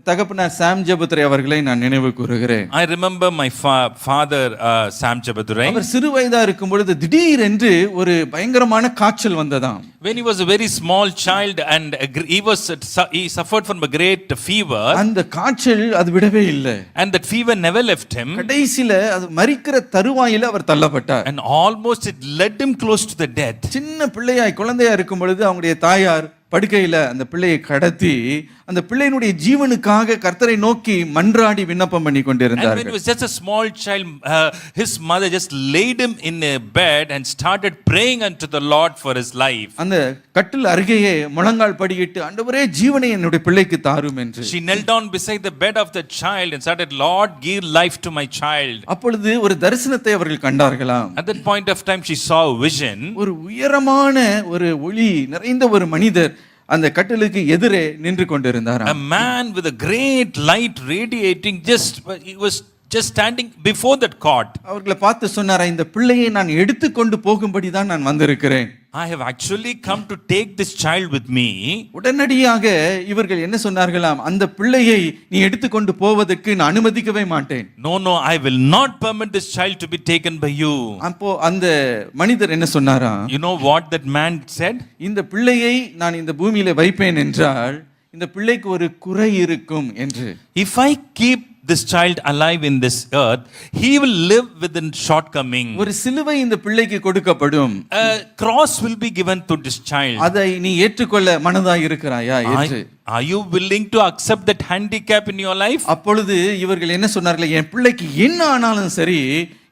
தகப்பனார் சாம் ஜெபத்துரை அவர்களை நான் நினைவு கூறுகிறேன். I remember my father Sam Jabadurai. அவர் சிறு வயதா இருக்கும் பொழுது திடீரென்று ஒரு பயங்கரமான காய்ச்சல் வந்ததாம். When he was a very small child and he suffered from a great fever. அந்த காய்ச்சல் அது விடவே இல்லை. And that fever never left him. கடைசில அது மரிக்கிற தருவாயில அவர் தள்ளப்பட்டார். And almost it led him close to the death. சின்ன பிள்ளையாய் குழந்தையா இருக்கும் பொழுது அவங்களுடைய தாயார் படுக்கையில அந்த பிள்ளையை கடத்தி அந்த பிள்ளையினுடைய ஜீவனுக்காக கர்த்தரை நோக்கி மன்றாடி விண்ணப்பம் பண்ணி கொண்டிருந்தார்கள். And when he was just a small child, his mother just laid him in a bed and started praying unto the Lord for his life. அந்த கட்டில் அருகேயே முழங்கால் படியிட்டு ஆண்டவரே ஜீவனை என்னுடைய பிள்ளைக்கு தாரும் என்று. She knelt down beside the bed of the child and started, Lord, give life to my child. அப்பொழுது ஒரு தரிசனத்தை அவர்கள் கண்டார்களாம். At that point of time she saw a vision. ஒரு உயரமான ஒரு ஒளி நிறைந்த ஒரு மனிதர் அந்த கட்டிலுக்கு எதிரே நின்று கொண்டிருந்தாராம். A man with a great light radiating he was just standing before that cot. அவர்களை பார்த்து சொன்னாரா, இந்த பிள்ளையை நான் எடுத்துக்கொண்டு போகும்படி தான் நான் வந்திருக்கிறேன். I have actually come to take this child with me. உடனடியாக இவர்கள் என்ன சொன்னார்களாம், அந்த பிள்ளையை நீ எடுத்துக்கொண்டு போவதற்கு நான் அனுமதிக்கவே மாட்டேன். No, I will not permit this child to be taken by you. அப்போ அந்த மனிதர் என்ன சொன்னாரா, You know what that man said? இந்த பிள்ளையை நான் இந்த பூமியில வைப்பேன் என்றால் இந்த பிள்ளைக்கு ஒரு குறை இருக்கும் என்று. If I keep this child alive in this earth, he will live within shortcoming. ஒரு சிலுவை இந்த பிள்ளைக்கு கொடுக்கப்படும். A cross will be given to this child. அதை நீ ஏற்றுக்கொள்ள மனதாய் இருக்கிறாயா என்று. Are you willing to accept that handicap in your life? அப்பொழுது இவர்கள் என்ன சொன்னார்கள், என் பிள்ளைக்கு என்ன ஆனாலும் சரி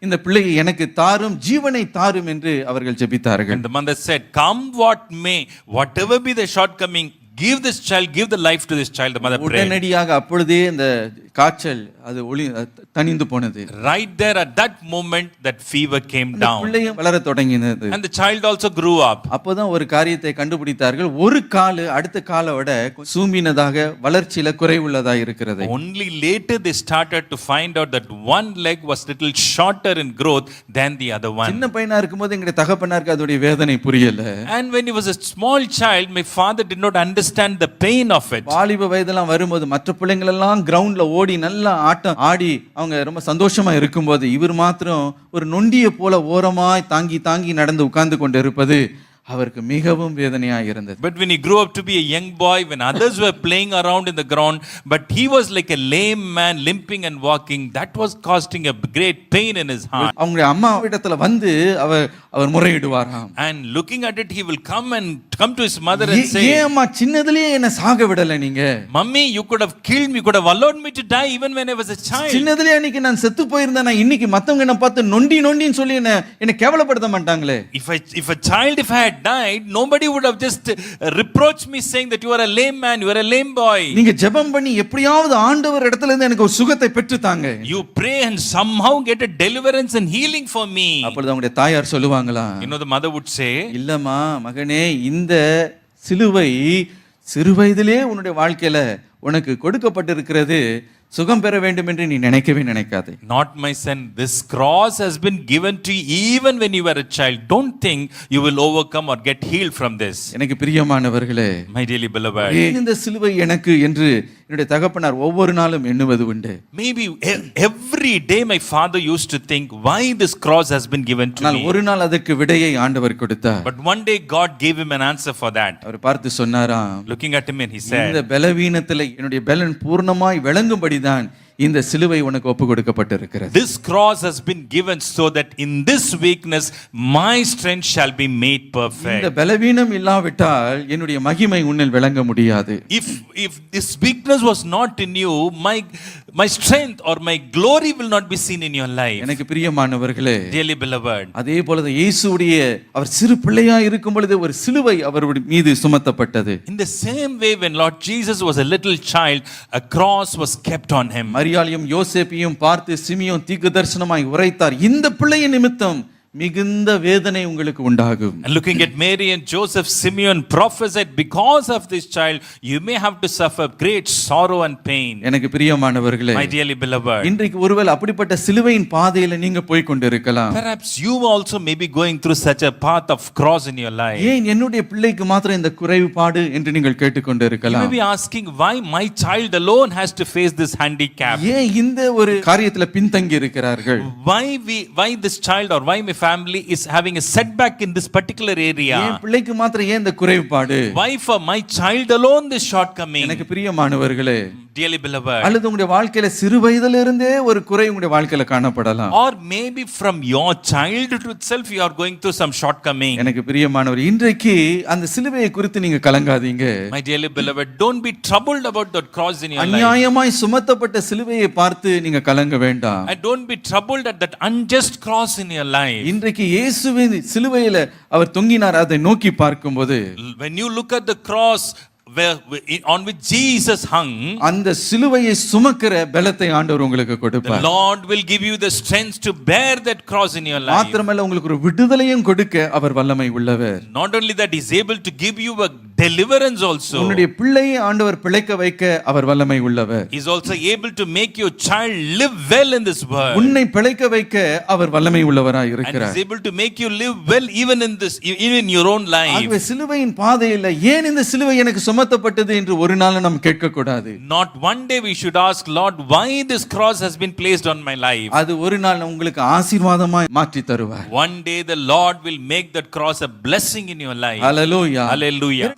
இந்த பிள்ளையை எனக்கு தாரும், ஜீவனை தாரும் என்று அவர்கள் ஜெபித்தார்கள். And the mother said, come what may, whatever be the shortcoming, give this child, give the life to this child. The mother prayed. உடனடியாக அப்பொழுதே அந்த காய்ச்சல் அது தணிந்து போனது. Right there at that moment that fever came down. பிள்ளையும் வளர தொடங்கினது. And the child also grew up. அப்போதான் ஒரு காரியத்தை கண்டுபிடித்தார்கள், ஒரு கால் அடுத்த காலை விட சூம்பினதாக வளர்ச்சியில குறைவுள்ளதா இருக்கிறது. Only later they started to find out that one leg was little shorter in growth than the other one. சின்ன பையனா இருக்கும்போது எங்க தகப்பனாருக்கு அதோட வேதனை புரியல. And when he was a small child, my father did not understand the pain of it. வாலிப வயதெல்லாம் வரும்போது மற்ற பிள்ளைகள் எல்லாம் கிரவுண்ட்ல ஓடி நல்லா ஆட்டம் ஆடி அவங்க ரொம்ப சந்தோஷமா இருக்கும்போது இவர் மாத்திரம் ஒரு நொண்டிய போல ஓரமாய் தாங்கி நடந்து உட்கார்ந்து கொண்டு இருப்பது அவருக்கு மிகவும் வேதனையாக இருந்தது. But when he grew up to be a young boy, when others were playing around in the ground, but he was like a lame man limping and walking, that was causing a great pain in his heart. அவங்க அம்மா இடத்துல வந்து அவர் முறையிடுவாராம். And looking at it, he will come to his mother and say, ஏன் அம்மா சின்னதிலேயே என்ன சாக விடல நீங்க? Mummy, you could have killed me, you could have allowed me to die even when I was a child. சின்னதிலேயே அன்னைக்கு நான் செத்து போயிருந்தா நான் இன்னைக்கு மத்தவங்க என்ன பார்த்து நொண்டின்னு சொல்லி என்ன கேவலப்படுத்த மாட்டாங்களே. If I had died, nobody would have just reproached me saying that you are a lame man, you are a lame boy. நீங்க ஜெபம் பண்ணி எப்படியாவது ஆண்டவர் இடத்துல இருந்து எனக்கு ஒரு சுகத்தை பெற்று தாங்க. You pray and somehow get a deliverance and healing for me. அப்பொழுது அவங்களுடைய தாயார் சொல்லுவாங்களா, You know the mother would say, இல்லம்மா மகனே, இந்த சிலுவை சிறு வயதிலே உன்னுடைய வாழ்க்கையில உனக்கு கொடுக்கப்பட்டிருக்கிறது, சுகம் பெற வேண்டும் என்று நீ நினைக்கவே நினைக்காதே. Not my son, this cross has been given to you even when you were a child. Don't think you will overcome or get healed from this. எனக்கு பிரியமானவர்களே, My dearly beloved, இந்த சிலுவை எனக்கு என்று என்னுடைய தகப்பனார் ஒவ்வொரு நாளும் எண்ணுவது உண்டு. Maybe every day my father used to think why this cross has been given to me. ஒரு நாள் அதற்கு விடையை ஆண்டவர் கொடுத்தார். But one day God gave him an answer for that. அவர் பார்த்து சொன்னாராம், Looking at him and he said, இந்த பலவீனத்திலே என்னுடைய பலன் பூர்ணமாய் விளங்கும்படிதான் இந்த சிலுவை உனக்கு ஒப்பு கொடுக்கப்பட்டிருக்கிறது. This cross has been given so that in this weakness my strength shall be made perfect. இந்த பலவீனம் இல்லாவிட்டால் என்னுடைய மகிமை உன்னில் விளங்க முடியாது. If this weakness was not in you, my strength or my glory will not be seen in your life. எனக்கு பிரியமானவர்களே, Dearly beloved, அதே போல இயேசுவுடைய அவர் சிறு பிள்ளையா இருக்கும் பொழுது ஒரு சிலுவை அவர் மீது சுமத்தப்பட்டது. in the same way when Lord Jesus was a little child, a cross was kept on him. மரியாளையும் யோசேப்பையும் பார்த்து சிமியோன் தீர்க்கதரிசனமாய் உரைத்தார், இந்த பிள்ளையின் நிமித்தம் மிகுந்த வேதனை உங்களுக்கு உண்டாகும். And looking at Mary and Joseph, Simeon prophesied, because of this child, you may have to suffer great sorrow and pain. எனக்கு பிரியமானவர்களே, My dearly beloved, இன்றைக்கு ஒருவேளை அப்படிப்பட்ட சிலுவையின் பாதையில நீங்க போய் கொண்டிருக்கலாம். perhaps you also may be going through such a path of cross in your life. ஏன் என்னுடைய பிள்ளைக்கு மாத்திரம் இந்த குறைபாடு என்று நீங்கள் கேட்டுக்கொண்டு You may இருக்கலாம். be asking, why my child alone has to face this handicap? ஏன் இந்த ஒரு காரியத்துல பின்தங்கி இருக்கிறார்கள்? Why this child or why my family is having a setback in this particular ஏன் area? பிள்ளைக்கு மாத்திரம் ஏன் இந்த குறைபாடு? Why for my child alone this shortcoming? எனக்கு பிரியமானவர்களே, Dearly beloved, அல்லது உங்களுடைய வாழ்க்கையில சிறு வயதிலிருந்தே ஒரு குறை உங்களுடைய வாழ்க்கையில காணப்படலாம். or maybe from your childhood itself you are going through some shortcoming. எனக்கு பிரியமானவர், இன்றைக்கு அந்த சிலுவையை குறித்து நீங்க கலங்காதீங்க. My dearly beloved, don't be troubled about that cross in your life. அநியாயமாய் சுமத்தப்பட்ட சிலுவையை பார்த்து நீங்க கலங்க வேண்டாம். And don't be troubled at that unjust cross in your life. இன்றைக்கு இயேசுவின் சிலுவையில அவர் தொங்கினார், அதை நோக்கி பார்க்கும்போது When you look at the cross on which Jesus hung, அந்த சிலுவையை சுமக்கிற பலத்தை ஆண்டவர் உங்களுக்கு the கொடுப்பார். Lord will give you the strength to bear that cross in your life. மாத்திரமல்ல உங்களுக்கு ஒரு விடுதலையும் கொடுக்க அவர் வல்லமை உள்ளவர். Not only that, he is able to give you a deliverance also. உன்னுடைய பிள்ளையை ஆண்டவர் பிழைக்க வைக்க அவர் வல்லமை உள்ளவர். He is also able to make your child live well in this world. உன்னை பிழைக்க வைக்க அவர் வல்லமை உள்ளவராய் And he இருக்கிறார். is able to make you live well even in your own life. ஆகவே சிலுவையின் பாதையில ஏன் இந்த சிலுவை எனக்கு சுமத்தப்பட்டது என்று ஒரு நாள் நாம் கேட்க கூடாது. Not one day we should ask, Lord, why this cross has been placed on my life. அது ஒரு நாள் உங்களுக்கு ஆசீர்வாதமாய் மாற்றி தருவார். One day the Lord will make that cross a blessing in your life. Hallelujah. Hallelujah.